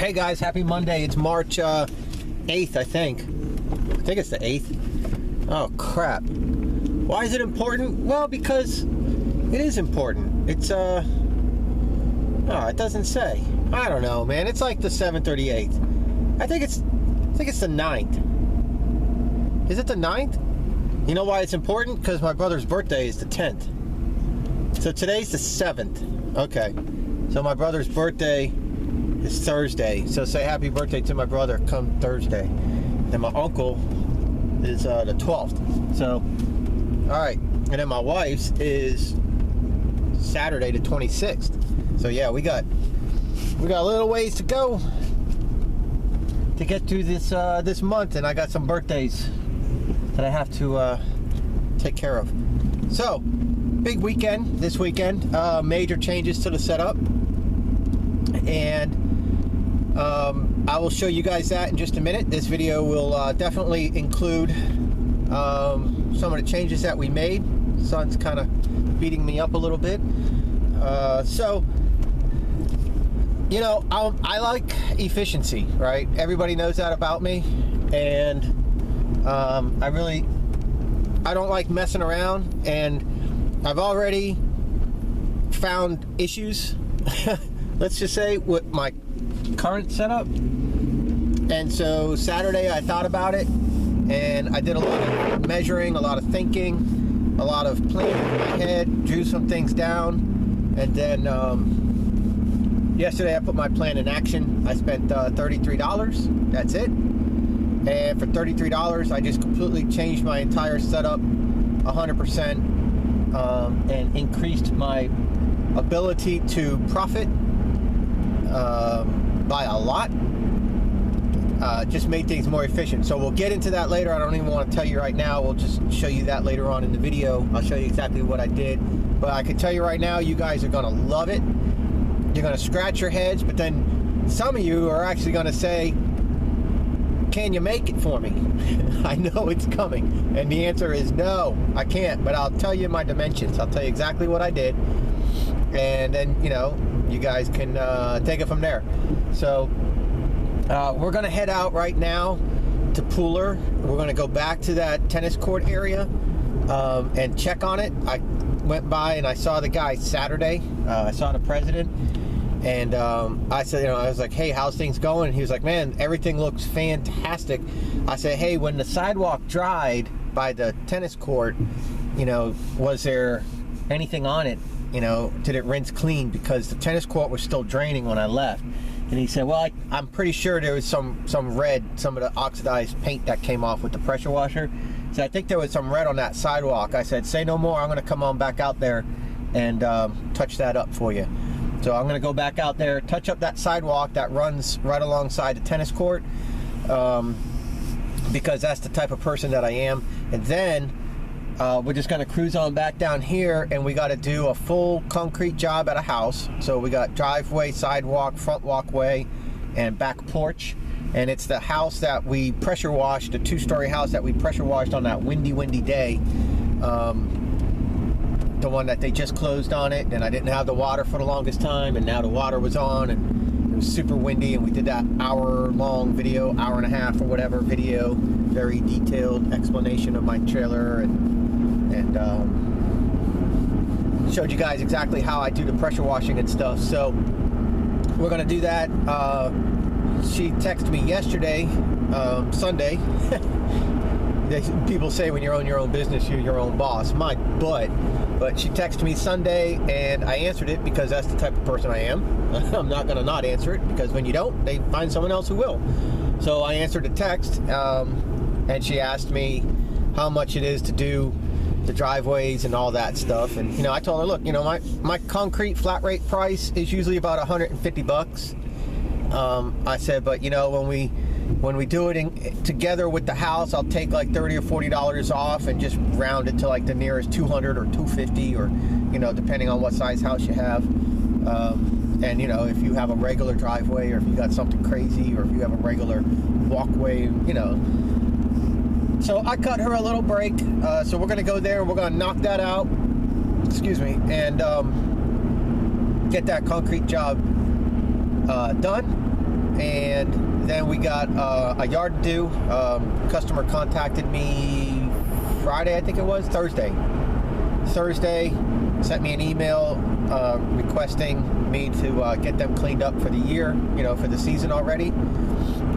Hey guys, happy Monday. It's March 8th, I think it's the 8th. Oh crap. Why is it important? Well, because it is important. It's oh, it doesn't say. I don't know, man. It's like the 7th or the 8th. I think it's the 9th. Is it the 9th? You know why it's important? Because my brother's birthday is the 10th. So today's the 7th. Okay. So my brother's birthday is Thursday. So say happy birthday to my brother come Thursday. And my uncle is the 12th. So, alright. And then my wife's is Saturday the 26th. So yeah, we got a little ways to go to get through this month, and I got some birthdays that I have to take care of. So, big weekend this weekend. Major changes to the setup, and I will show you guys that in just a minute. This video will definitely include some of the changes that we made. The sun's kind of beating me up a little bit. So, you know, I like efficiency, right? Everybody knows that about me, and I don't like messing around, and I've already found issues, let's just say, with my current setup. And so Saturday I thought about it, and I did a lot of measuring, a lot of thinking, a lot of planning in my head, drew some things down, and then yesterday I put my plan in action. I spent $33. That's it. And for $33, I just completely changed my entire setup 100%, and increased my ability to profit by a lot. Just made things more efficient. So we'll get into that later. I don't even want to tell you right now. We'll just show you that later on in the video. I'll show you exactly what I did. But I can tell you right now, you guys are going to love it. You're going to scratch your heads, but then some of you are actually going to say, can you make it for me? I know it's coming. And the answer is no, I can't. But I'll tell you my dimensions. I'll tell you exactly what I did. And then, you know, you guys can take it from there. So we're going to head out right now to Pooler. We're going to go back to that tennis court area and check on it. I went by and I saw the guy Saturday. I saw the president. And I said, you know, I was like, hey, how's things going? And he was like, man, everything looks fantastic. I said, hey, when the sidewalk dried by the tennis court, you know, was there anything on it? You know, did it rinse clean? Because the tennis court was still draining when I left. And he said, well, I'm pretty sure there was some red, some of the oxidized paint that came off with the pressure washer. So I think there was some red on that sidewalk. I said, say no more. I'm going to come on back out there and touch that up for you. So I'm going to go back out there, touch up that sidewalk that runs right alongside the tennis court, because that's the type of person that I am. And then we're just going to cruise on back down here, and we got to do a full concrete job at a house. So we got driveway, sidewalk, front walkway, and back porch. And it's the house that we pressure washed, the 2-story house that we pressure washed on that windy day. The one that they just closed on it, and I didn't have the water for the longest time, and now the water was on, and it was super windy, and we did that hour-long video, hour and a half or whatever video, very detailed explanation of my trailer, and showed you guys exactly how I do the pressure washing and stuff. So we're gonna do that. She texted me yesterday, Sunday. People say when you own your own business, you're your own boss. My butt. But she texted me Sunday, and I answered it because that's the type of person I am. I'm not going to not answer it, because when you don't, they find someone else who will. So I answered the text, and she asked me how much it is to do the driveways and all that stuff. And, you know, I told her, look, you know, my concrete flat rate price is usually about $150. I said, but, you know, when we do it together with the house, I'll take like $30 or $40 off and just round it to like the nearest 200 or 250, or, you know, depending on what size house you have. And, you know, if you have a regular driveway, or if you got something crazy, or if you have a regular walkway, you know. So I cut her a little break. So we're going to go there and we're going to knock that out. Excuse me. And get that concrete job done. And then we got a yard to do. Customer contacted me Friday, I think it was, Thursday, sent me an email requesting me to get them cleaned up for the year, for the season already.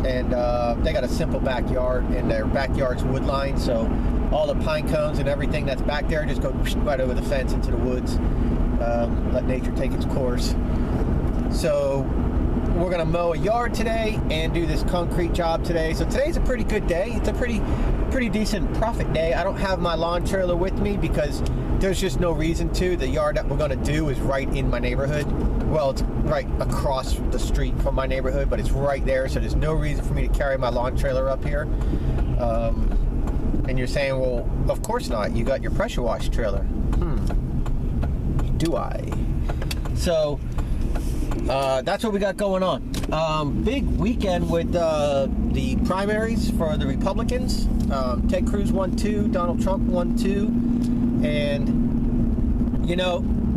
And they got a simple backyard, and their backyard's wood lined, so all the pine cones and everything that's back there just go right over the fence into the woods. Let nature take its course. So we're gonna mow a yard today and do this concrete job today. So today's a pretty good day. It's a pretty decent profit day. I don't have my lawn trailer with me because there's just no reason to. The yard that we're gonna do is right in my neighborhood. Well, it's right across the street from my neighborhood, but it's right there, so there's no reason for me to carry my lawn trailer up here. And you're saying, well, of course not. You got your pressure wash trailer. Do I? So that's what we got going on. Big weekend with the primaries for the Republicans. Ted Cruz won 2, Donald Trump won 2, and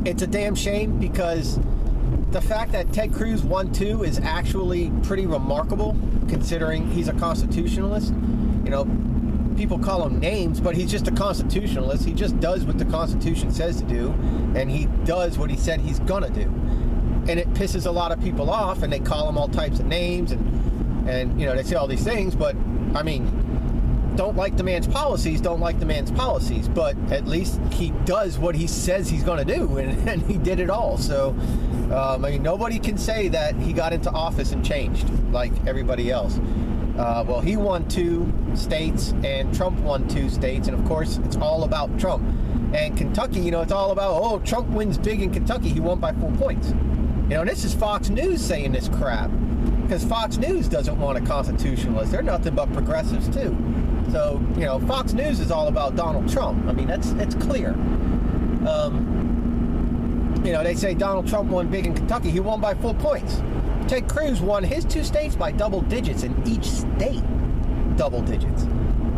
it's a damn shame because the fact that Ted Cruz won 2 is actually pretty remarkable considering he's a constitutionalist. People call him names, but he's just a constitutionalist. He just does what the Constitution says to do, and he does what he said he's gonna do. And it pisses a lot of people off, and they call him all types of names, and they say all these things, but I mean, don't like the man's policies, but at least he does what he says he's gonna do, and he did it all. So nobody can say that he got into office and changed like everybody else. Well, he won 2 states, and Trump won 2 states, and of course, it's all about Trump. And Kentucky, it's all about, Trump wins big in Kentucky. He won by 4 points. This is Fox News saying this crap, because Fox News doesn't want a constitutionalist. They're nothing but progressives, too. So, Fox News is all about Donald Trump. I mean, it's clear. They say Donald Trump won big in Kentucky. He won by 4 points. Ted Cruz won his 2 states by double digits, in each state, double digits.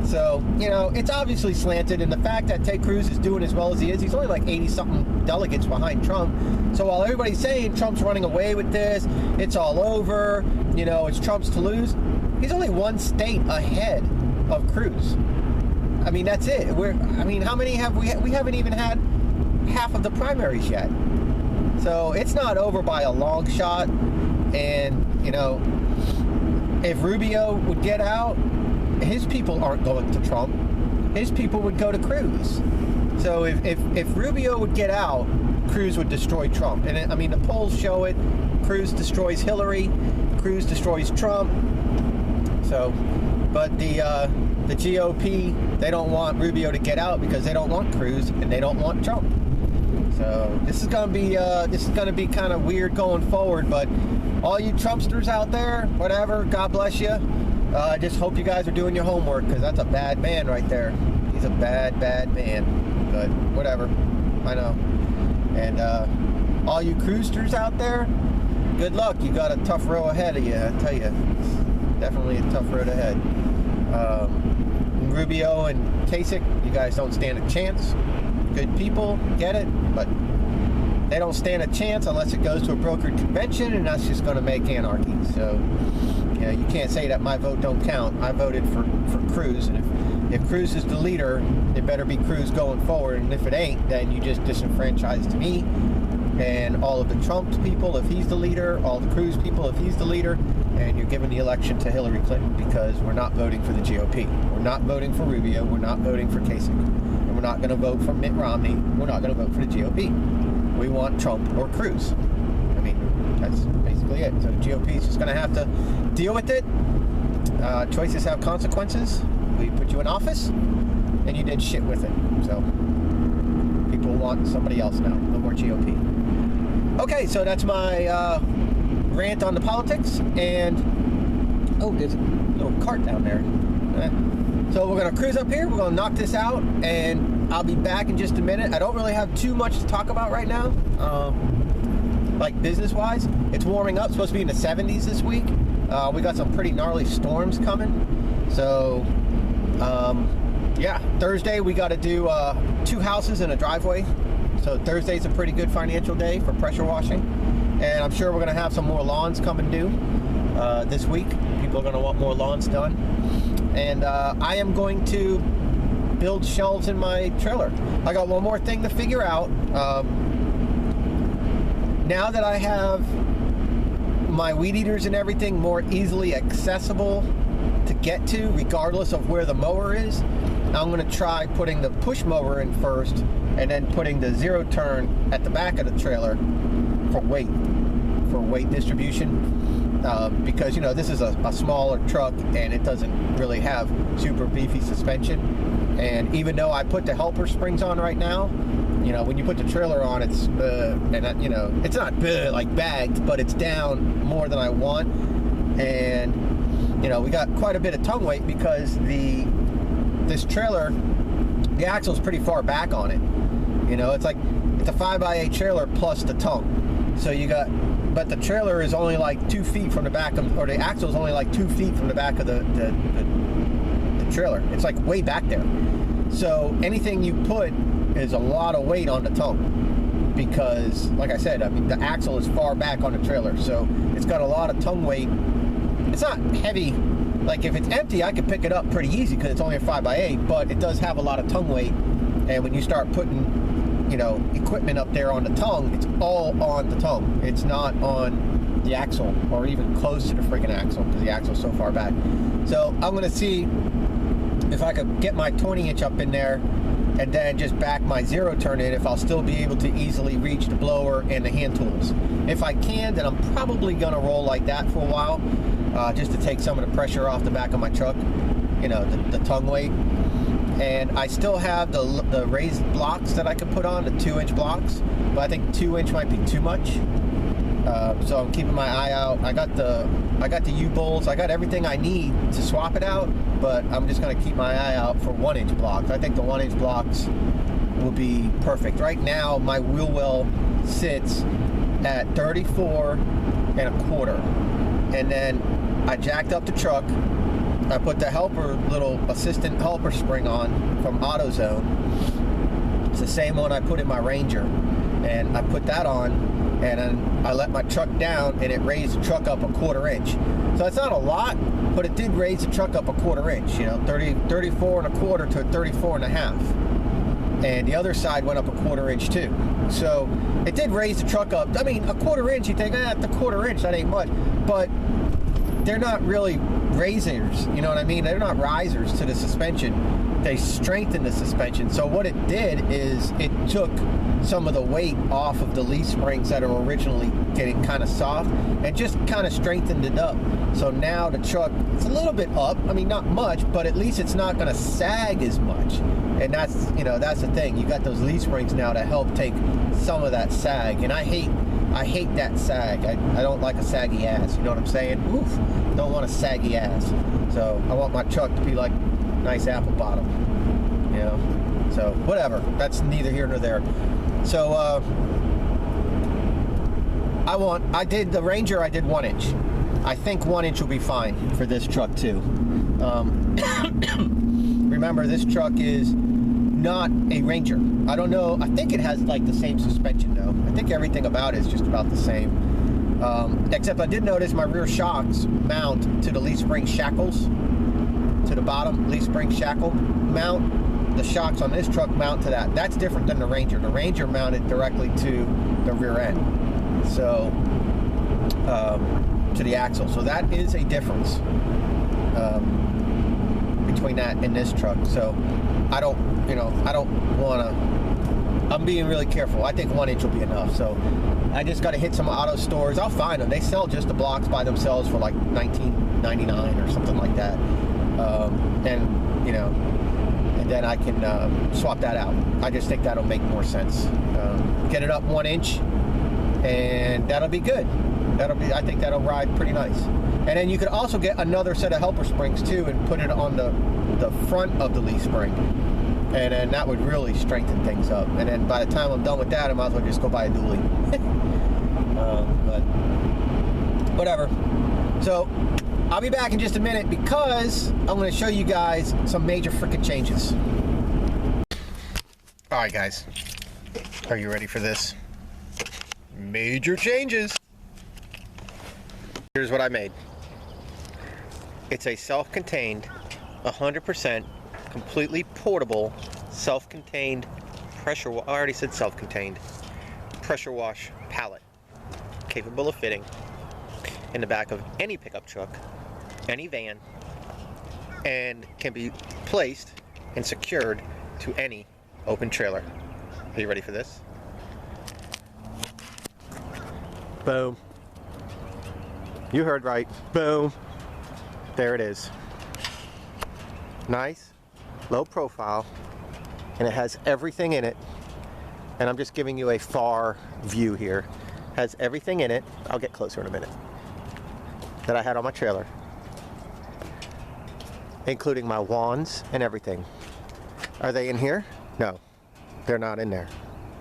So, it's obviously slanted, and the fact that Ted Cruz is doing as well as he is, he's only like 80-something delegates behind Trump. So while everybody's saying Trump's running away with this, it's all over, it's Trump's to lose, he's only 1 state ahead of Cruz. I mean, that's it. How many have we haven't even had half of the primaries yet. So it's not over by a long shot. And, if Rubio would get out, his people aren't going to Trump. His people would go to Cruz. So if Rubio would get out, Cruz would destroy Trump. And the polls show it. Cruz destroys Hillary. Cruz destroys Trump. So, but the GOP, they don't want Rubio to get out because they don't want Cruz and they don't want Trump. So this is gonna be kind of weird going forward. But all you Trumpsters out there, whatever, God bless you. I just hope you guys are doing your homework, because that's a bad man right there. He's a bad man. But whatever, I know. And all you Cruzsters out there, good luck. You got a tough row ahead of you, I tell you. It's definitely a tough road ahead. Rubio and Kasich, you guys don't stand a chance. Good people, get it, but they don't stand a chance unless it goes to a brokered convention, and that's just going to make anarchy. So, you can't say that my vote don't count. I voted for Cruz, and if Cruz is the leader, it better be Cruz going forward, and if it ain't, then you just disenfranchised me and all of the Trump people if he's the leader, all the Cruz people if he's the leader, and you're giving the election to Hillary Clinton, because we're not voting for the GOP. We're not voting for Rubio. We're not voting for Kasich. And we're not going to vote for Mitt Romney. We're not going to vote for the GOP. We want Trump or Cruz. That's basically it. So the GOP is just going to have to deal with it. Choices have consequences. We put you in office, and you did shit with it. So people want somebody else now. No more GOP. Okay, so that's my rant on the politics. And there's a little cart down there. So we're going to cruise up here. We're going to knock this out, and I'll be back in just a minute. I don't really have too much to talk about right now, like business-wise. It's warming up. It's supposed to be in the 70s this week. We got some pretty gnarly storms coming. So, yeah, Thursday we got to do 2 houses and a driveway. So Thursday's a pretty good financial day for pressure washing. And I'm sure we're going to have some more lawns coming due. this week. People are going to want more lawns done. And I am going to build shelves in my trailer. I got one more thing to figure out. Now that I have my weed eaters and everything more easily accessible to get to, regardless of where the mower is, I'm going to try putting the push mower in first and then putting the zero turn at the back of the trailer for weight distribution, because you know this is a smaller truck and it doesn't really have super beefy suspension. And even though I put the helper springs on right now, you know, when you put the trailer on, it's and you know, it's not like bagged, but it's down more than I want. And you know, we got quite a bit of tongue weight because this trailer, the axle's pretty far back on it. You know, it's a 5x8 trailer plus the tongue. So you got, but the trailer is only like 2 feet from the back of, or the axle is only like 2 feet from the back of the trailer. It's like way back there. So anything you put is a lot of weight on the tongue because, like I said, I mean, the axle is far back on the trailer. So it's got a lot of tongue weight. It's not heavy. Like if it's empty, I can pick it up pretty easy because it's only a 5x8, but it does have a lot of tongue weight. And when you start putting, you know, equipment up there on the tongue, it's all on the tongue. It's not on the axle or even close to the friggin' axle because the axle's so far back. So I'm gonna see if I could get my 20-inch up in there and then just back my zero turn in, if I'll still be able to easily reach the blower and the hand tools. If I can, then I'm probably gonna roll like that for a while, just to take some of the pressure off the back of my truck, you know, the tongue weight. And I still have the raised blocks that I can put on, the 2-inch blocks, but I think 2-inch might be too much. So I'm keeping my eye out. I got the U-bolts. I got everything I need to swap it out, but I'm just gonna keep my eye out for 1-inch blocks. I think the 1-inch blocks will be perfect. Right now, my wheel well sits at 34.25, and then I jacked up the truck. I put the little assistant helper spring on from AutoZone. It's the same one I put in my Ranger, and I put that on, and then I let my truck down, and it raised the truck up a 1/4 inch. So it's not a lot, but it did raise the truck up a 1/4 inch. You know, 34.25 to 34.5, and the other side went up a 1/4 inch too. So it did raise the truck up. I mean, a 1/4 inch, you think, the 1/4 inch, that ain't much, but they're not really raisers, you know what I mean? They're not risers to the suspension. They strengthen the suspension. So what it did is it took some of the weight off of the leaf springs that are originally getting kind of soft and just kind of strengthened it up. So now the truck, it's a little bit up. I mean, not much, but at least it's not going to sag as much. And that's, you know, that's the thing. You got those leaf springs now to help take some of that sag. And I hate that sag. I don't like a saggy ass. You know what I'm saying? Oof. Don't want a saggy ass. So I want my truck to be like nice apple bottom. You know? So whatever. That's neither here nor there. So I did the Ranger. I did 1-inch. I think 1-inch will be fine for this truck too. Remember, this truck is not a Ranger. I don't know. I think it has like the same suspension though. I think everything about it is just about the same. Except I did notice my rear shocks mount to the leaf spring shackles, to the bottom leaf spring shackle mount. The shocks on this truck mount to that. That's different than the Ranger. The Ranger mounted directly to the rear end, so to the axle. So that is a difference between that and this truck. So I don't want to. I'm being really careful. I think 1-inch will be enough. So I just got to hit some auto stores. I'll find them. They sell just the blocks by themselves for like $19.99 or something like that. And you know, and then I can swap that out. I just think that'll make more sense. Get it up 1-inch, and that'll be good. I think that'll ride pretty nice. And then you could also get another set of helper springs too, and put it on the front of the leaf spring. And then that would really strengthen things up. And then by the time I'm done with that, I might as well just go buy a dually. But whatever. So I'll be back in just a minute because I'm going to show you guys some major freaking changes. All right, guys. Are you ready for this? Major changes. Here's what I made. It's a self-contained, 100% completely portable, self-contained pressure, I already said self-contained, pressure wash pallet, capable of fitting in the back of any pickup truck, any van, and can be placed and secured to any open trailer. Are you ready for this? Boom. You heard right. Boom. There it is. Nice, low profile, and it has everything in it. And I'm just giving you a far view here. Has everything in it. I'll get closer in a minute. That I had on my trailer, including my wands and everything. Are they in here? No, they're not in there.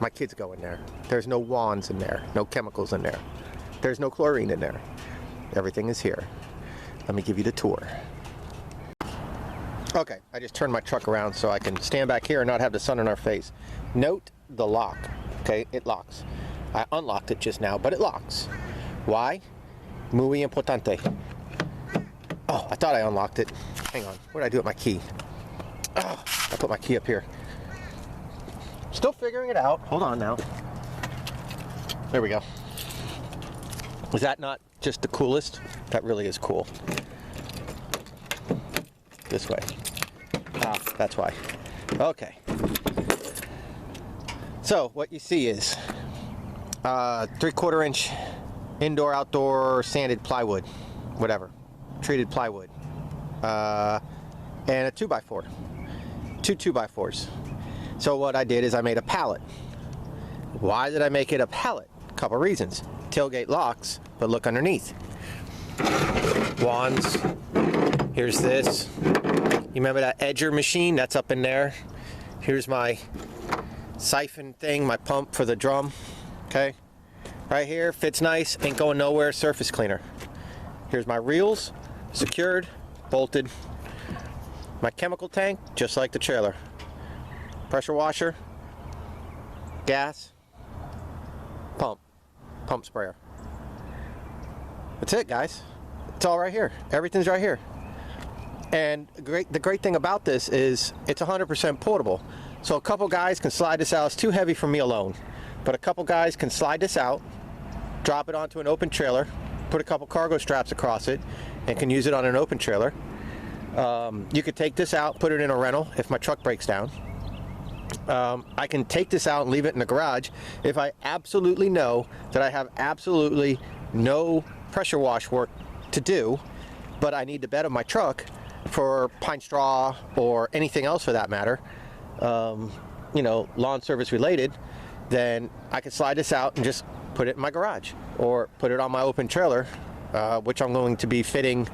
My kids go in there. There's no wands in there, no chemicals in there. There's no chlorine in there. Everything is here. Let me give you the tour. Okay, I just turned my truck around so I can stand back here and not have the sun in our face. Note the lock, okay? It locks. I unlocked it just now, but it locks. Why? Muy importante. Oh, I thought I unlocked it. Hang on, what did I do with my key? Oh, I put my key up here. Still figuring it out. Hold on now. There we go. Was that not just the coolest? That really is cool. This way. Ah, that's why. Okay. So what you see is 3/4 inch indoor outdoor sanded plywood, whatever, treated plywood, and a 2x4, two 2x4s. So what I did is I made a pallet. Why did I make it a pallet? A couple reasons. Tailgate locks, but look underneath. Wands. Here's this. You remember that edger machine? That's up in there. Here's my Syphon thing, my pump for the drum. Okay. Right here, fits nice, ain't going nowhere, surface cleaner. Here's my reels, secured, bolted. My chemical tank, just like the trailer. Pressure washer, gas, pump sprayer. That's it, guys. It's all right here. Everything's right here. And the great thing about this is it's 100% portable. So a couple guys can slide this out. It's too heavy for me alone. But a couple guys can slide this out, drop it onto an open trailer, put a couple cargo straps across it, and can use it on an open trailer. You could take this out, put it in a rental if my truck breaks down. I can take this out and leave it in the garage if I absolutely know that I have absolutely no pressure wash work to do, but I need the bed of my truck for pine straw or anything else for that matter, you know, lawn service related, then I can slide this out and just put it in my garage or put it on my open trailer, which I'm going to be fitting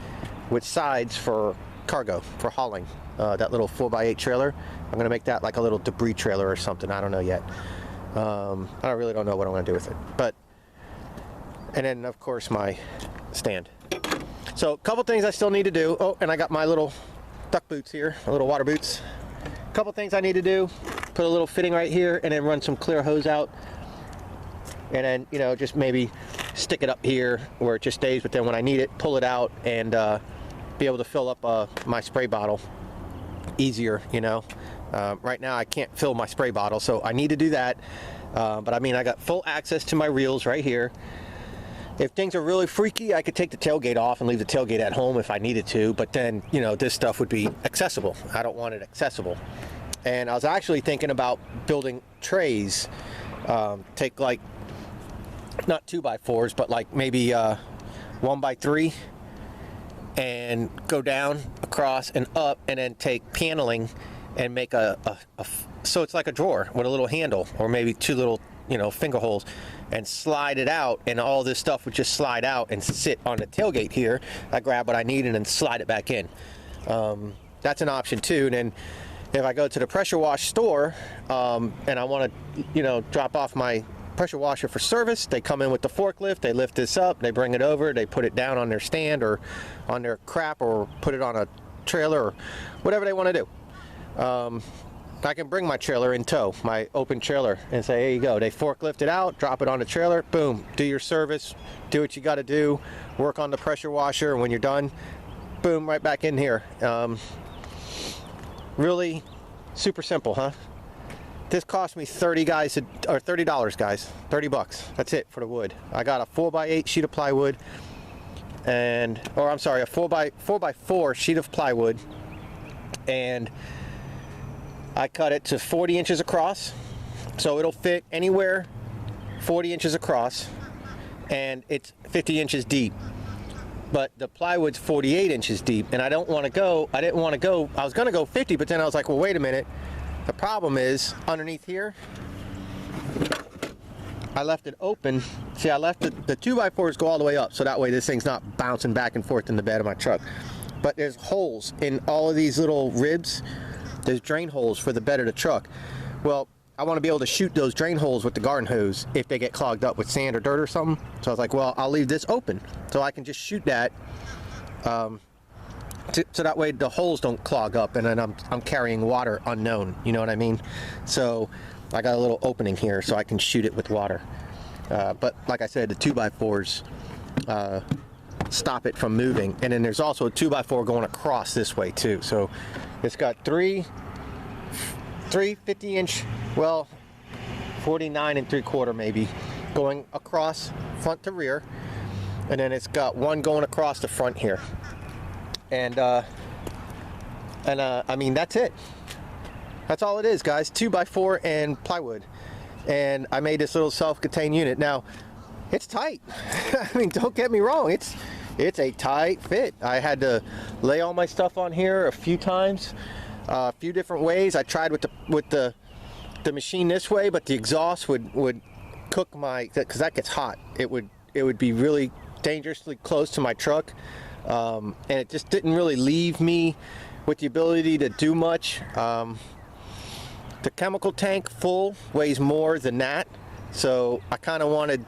with sides for cargo, for hauling. That little 4x8 trailer, I'm going to make that like a little debris trailer or something. I don't know yet. I really don't know what I'm going to do with it. But, and then of course my stand. So a couple things I still need to do. Oh, and I got my little duck boots here, my little water boots. A couple things I need to do. Put a little fitting right here and then run some clear hose out. And then, you know, just maybe stick it up here where it just stays, but then when I need it, pull it out and be able to fill up my spray bottle easier, you know. Right now I can't fill my spray bottle, so I need to do that. But I mean, I got full access to my reels right here. If things are really freaky, I could take the tailgate off and leave the tailgate at home if I needed to, but then, you know, this stuff would be accessible. I don't want it accessible. And I was actually thinking about building trays, take like, not 2x4s, but like maybe 1x3, and go down, across, and up, and then take paneling and make so it's like a drawer with a little handle, or maybe two little, you know, finger holes, and slide it out, and all this stuff would just slide out and sit on the tailgate here. I grab what I need and then slide it back in. That's an option too. And then if I go to the pressure wash store and I want to, you know, drop off my pressure washer for service, they come in with the forklift, they lift this up, they bring it over, they put it down on their stand or on their crap, or put it on a trailer, or whatever they want to do. I can bring my trailer in tow, my open trailer, and say, here you go. They forklift it out, drop it on the trailer, boom, do your service, do what you got to do, work on the pressure washer, and when you're done, boom, right back in here. Really super simple, huh? This cost me $30 guys, 30 bucks. That's it for the wood. I got a 4x8 sheet of plywood, and, or I'm sorry, a 4x4 sheet of plywood, and I cut it to 40 inches across, so it'll fit anywhere 40 inches across, and it's 50 inches deep. But the plywood's 48 inches deep, and I didn't want to go, I was going to go 50, but then I was like, well, wait a minute. The problem is, underneath here, I left it open. See, I left the 2x4s go all the way up, so that way this thing's not bouncing back and forth in the bed of my truck. But there's holes in all of these little ribs. There's drain holes for the bed of the truck. Well, I want to be able to shoot those drain holes with the garden hose if they get clogged up with sand or dirt or something. So I was like, well, I'll leave this open so I can just shoot that. So that way the holes don't clog up, and then I'm carrying water unknown, you know what I mean? So I got a little opening here so I can shoot it with water. But like I said, the 2x4s stop it from moving, and then there's also a 2x4 going across this way too. So it's got three 50-inch, well, 49 3/4 maybe, going across front to rear, and then it's got one going across the front here. And I mean, that's it. That's all it is, guys. 2x4 and plywood. And I made this little self-contained unit. Now, it's tight. I mean, don't get me wrong. It's a tight fit. I had to lay all my stuff on here a few times, a few different ways. I tried with the machine this way, but the exhaust would cook my, because that gets hot. It would be really dangerously close to my truck. And it just didn't really leave me with the ability to do much. The chemical tank full weighs more than that, so I kind of wanted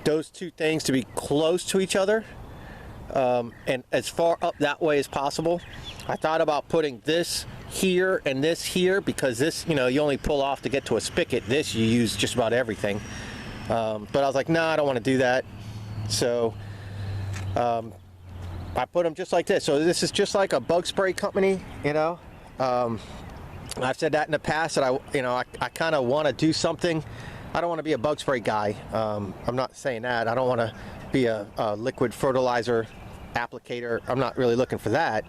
those two things to be close to each other, and as far up that way as possible. I thought about putting this here and this here, because this, you know, you only pull off to get to a spigot. This you use just about everything, but I was like, nah, I don't want to do that. So I put them just like this. So this is just like a bug spray company, you know. I've said that in the past, that I kind of want to do something. I don't want to be a bug spray guy. I'm not saying that. I don't want to be a liquid fertilizer applicator. I'm not really looking for that.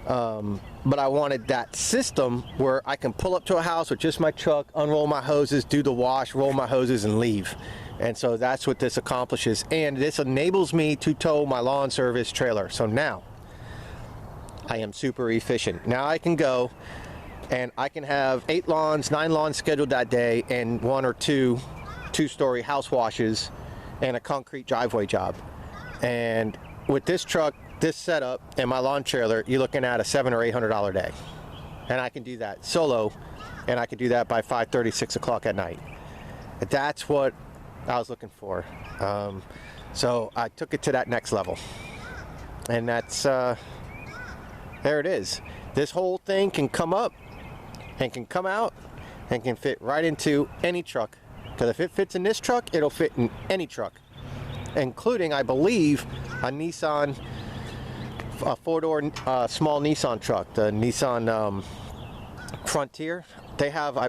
But I wanted that system where I can pull up to a house with just my truck, unroll my hoses, do the wash, roll my hoses, and leave. And so that's what this accomplishes. And this enables me to tow my lawn service trailer. So now I am super efficient. Now I can go and I can have 8 lawns, 9 lawns scheduled that day, and 1 or 2 two-story house washes and a concrete driveway job. And with this truck, this setup, and my lawn trailer, you're looking at a $700 or $800 day. And I can do that solo, and I can do that by 5:30, 6 o'clock at night. That's what I was looking for. So I took it to that next level. And that's, there it is. This whole thing can come up and can come out and can fit right into any truck. Because if it fits in this truck, it'll fit in any truck, including, I believe, a Nissan, a 4-door small Nissan truck, the Nissan Frontier. They have, I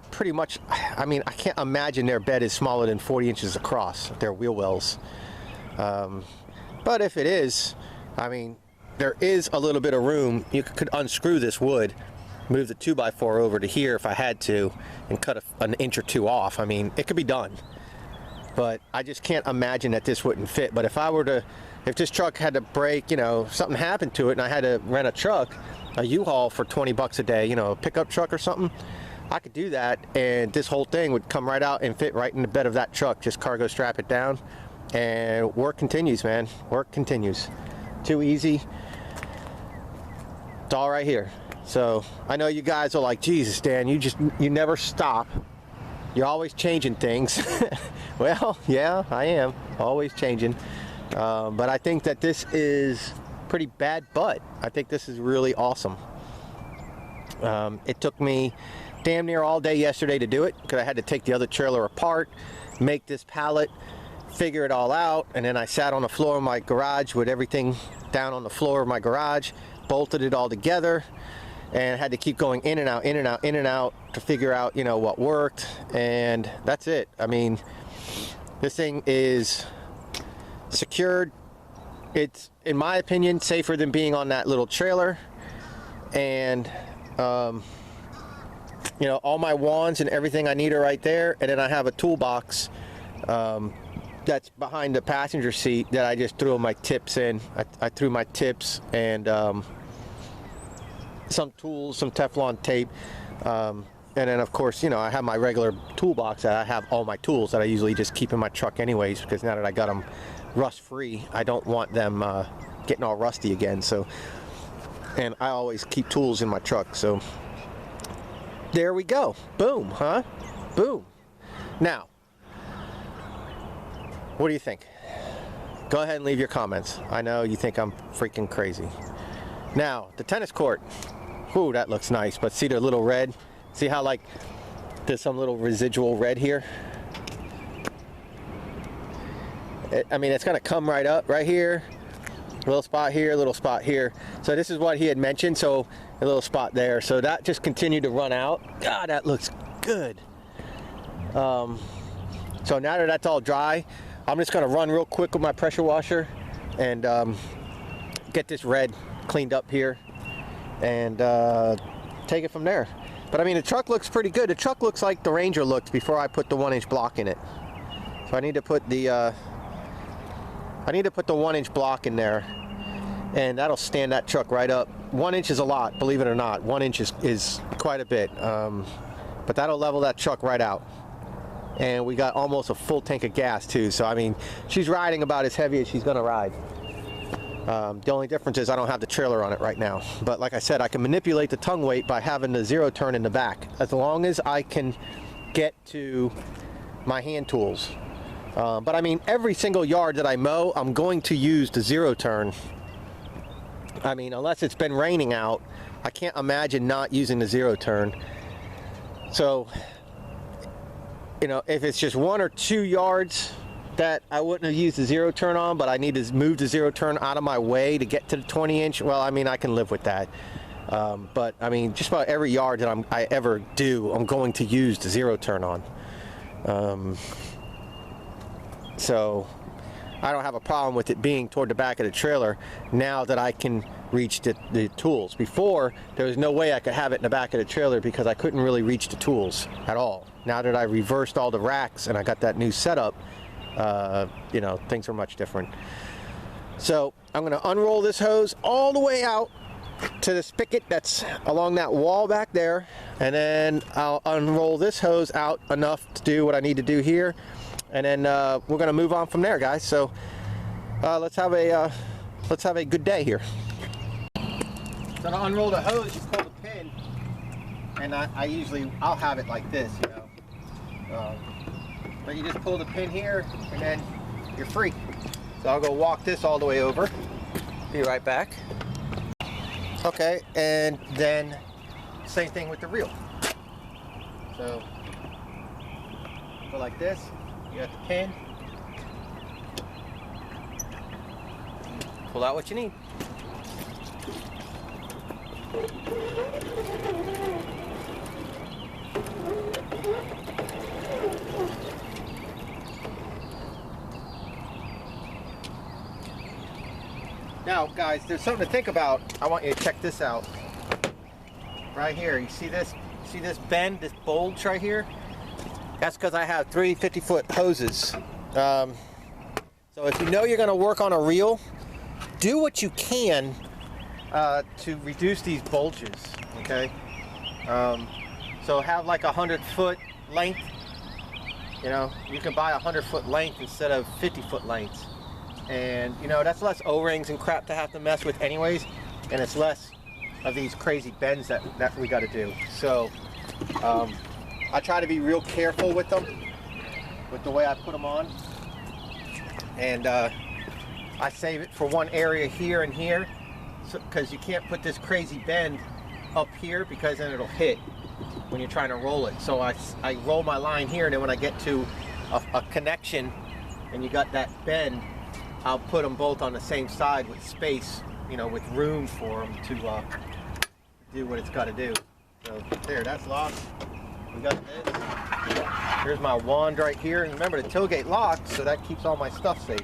mean, I can't imagine their bed is smaller than 40 inches across, their wheel wells. But if it is, I mean, there is a little bit of room. You could unscrew this wood, move the 2x4 over to here if I had to, and cut an inch or 2 off. I mean, it could be done. But I just can't imagine that this wouldn't fit. But if this truck had to break, you know, something happened to it and I had to rent a truck, a U-Haul for 20 bucks a day, you know, a pickup truck or something, I could do that, and this whole thing would come right out and fit right in the bed of that truck. Just cargo strap it down, and work continues, man. Work continues. Too easy. It's all right here. So I know you guys are like, Jesus, Dan, you never stop. You're always changing things. Well, yeah, I am always changing. But I think that this is pretty bad, but I think this is really awesome. It took me damn near all day yesterday to do it, because I had to take the other trailer apart, make this pallet, figure it all out, and then I sat on the floor of my garage with everything down on the floor of my garage, bolted it all together, and had to keep going in and out, in and out, in and out to figure out, you know, what worked. And that's it. I mean, this thing is secured. It's, in my opinion, safer than being on that little trailer. And you know, all my wands and everything I need are right there. And then I have a toolbox that's behind the passenger seat that I just threw my tips in. I threw my tips and some tools, some Teflon tape, and then of course, you know, I have my regular toolbox that I have all my tools that I usually just keep in my truck anyways, because now that I got them rust free, I don't want them getting all rusty again. So, and I always keep tools in my truck. So there we go. Boom, huh? Boom. Now, what do you think? Go ahead and leave your comments. I know you think I'm freaking crazy. Now, the tennis court. Ooh, that looks nice, but see the little red? See how, like, there's some little residual red here? I mean, it's gonna come right up, right here. A little spot here, a little spot here. So this is what he had mentioned, so a little spot there. So that just continued to run out. God, that looks good. So now that that's all dry, I'm just gonna run real quick with my pressure washer and get this red cleaned up here and take it from there. But I mean, the truck looks pretty good. The truck looks like the Ranger looked before I put the 1-inch block in it. So I need to put the 1-inch block in there, and that'll stand that truck right up. 1 inch is a lot, believe it or not. 1 inch is quite a bit, but that'll level that truck right out. And we got almost a full tank of gas too. So I mean, she's riding about as heavy as she's gonna ride. The only difference is I don't have the trailer on it right now. But like I said, I can manipulate the tongue weight by having the zero turn in the back, as long as I can get to my hand tools. But I mean, every single yard that I mow, I'm going to use the zero turn. I mean, unless it's been raining out, I can't imagine not using the zero turn. So, you know, if it's just 1 or 2 yards that I wouldn't have used the zero turn on, but I need to move the zero turn out of my way to get to the 20-inch, well, I mean, I can live with that. But I mean, just about every yard that I ever do, I'm going to use the zero turn on. So I don't have a problem with it being toward the back of the trailer now that I can reach the tools. Before, there was no way I could have it in the back of the trailer because I couldn't really reach the tools at all. Now that I reversed all the racks and I got that new setup, you know, things are much different. So I'm going to unroll this hose all the way out to the spigot that's along that wall back there, and then I'll unroll this hose out enough to do what I need to do here, and then we're going to move on from there, guys. So let's have a good day here. So to unroll the hose, you pull the pin, and I'll have it like this, you know. But you just pull the pin here, and then you're free. So I'll go walk this all the way over. Be right back. Okay, and then same thing with the reel. So go like this. You got the pin. Pull out what you need. Now, guys, there's something to think about. I want you to check this out. Right here, you see this? See this bend, this bulge right here? That's because I have 3 50-foot hoses. So if you know you're going to work on a reel, do what you can to reduce these bulges, okay? So have like 100-foot length. You know, you can buy 100-foot length instead of 50-foot lengths. And you know, that's less O-rings and crap to have to mess with anyways, and it's less of these crazy bends that we got to do. So I try to be real careful with them, with the way I put them on, and I save it for one area here and here, because you can't put this crazy bend up here because then it'll hit when you're trying to roll it. So I roll my line here, and then when I get to a connection and you got that bend, I'll put them both on the same side with space, you know, with room for them to do what it's got to do. So there, that's locked. We got this. Here's my wand right here. And remember, the tailgate locked, so that keeps all my stuff safe.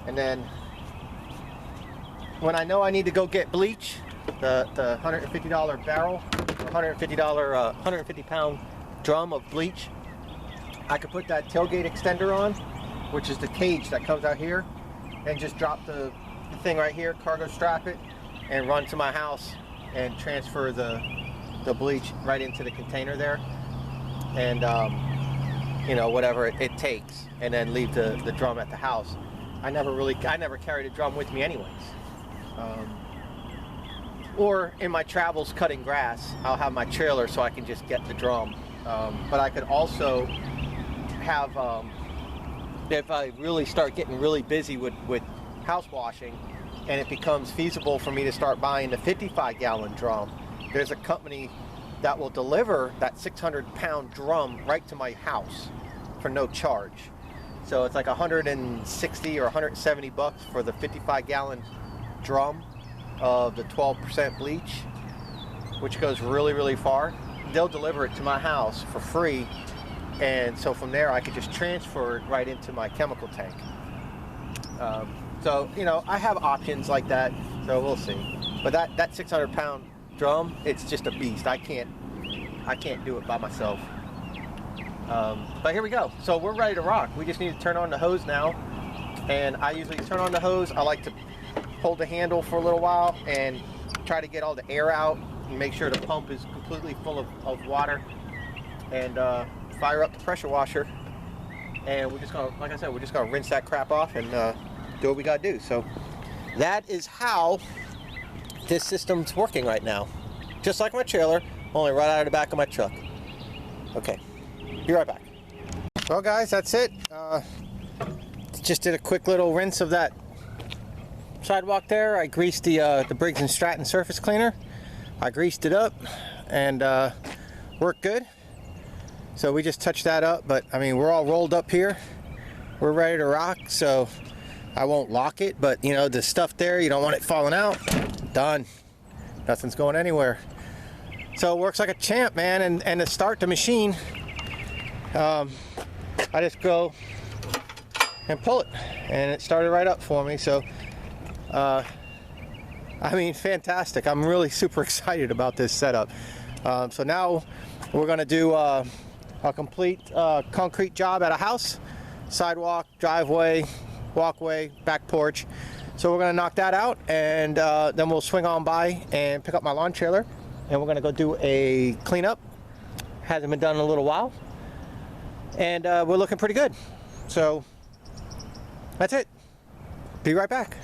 And then when I know I need to go get bleach, the $150 barrel, or $150 pound drum of bleach, I could put that tailgate extender on, which is the cage that comes out here, and just drop the thing right here, cargo strap it, and run to my house and transfer the bleach right into the container there, and you know, whatever it takes, and then leave the drum at the house. I never carried a drum with me anyways. Or in my travels cutting grass, I'll have my trailer so I can just get the drum. But I could also have, if I really start getting really busy with house washing, and it becomes feasible for me to start buying the 55-gallon drum, there's a company that will deliver that 600-pound drum right to my house for no charge. So it's like 160 or 170 bucks for the 55-gallon drum of the 12% bleach, which goes really, really far. They'll deliver it to my house for free, and so from there I could just transfer it right into my chemical tank. So, you know, I have options like that, so we'll see. But that 600-pound drum, it's just a beast. I can't do it by myself. But here we go. So we're ready to rock. We just need to turn on the hose now. And I usually turn on the hose. I like to hold the handle for a little while and try to get all the air out and make sure the pump is completely full of water. And fire up the pressure washer. And we're just gonna, like I said, we're just gonna rinse that crap off and do what we gotta do. So that is how this system's working right now. Just like my trailer, only right out of the back of my truck. Okay. Be right back. Well guys, that's it. Just did a quick little rinse of that sidewalk there. I greased the Briggs & Stratton surface cleaner. I greased it up and worked good. So we just touched that up, but I mean, we're all rolled up here. We're ready to rock, so I won't lock it, but you know, the stuff there, you don't want it falling out. Done. Nothing's going anywhere. So it works like a champ, man. And to start the machine, I just go and pull it, and it started right up for me. So I mean, fantastic. I'm really super excited about this setup. So now we're gonna do a complete concrete job at a house: sidewalk, driveway, walkway, back porch. So we're gonna knock that out, and then we'll swing on by and pick up my lawn trailer, and we're gonna go do a cleanup. Hasn't been done in a little while, and we're looking pretty good. So that's it. Be right back.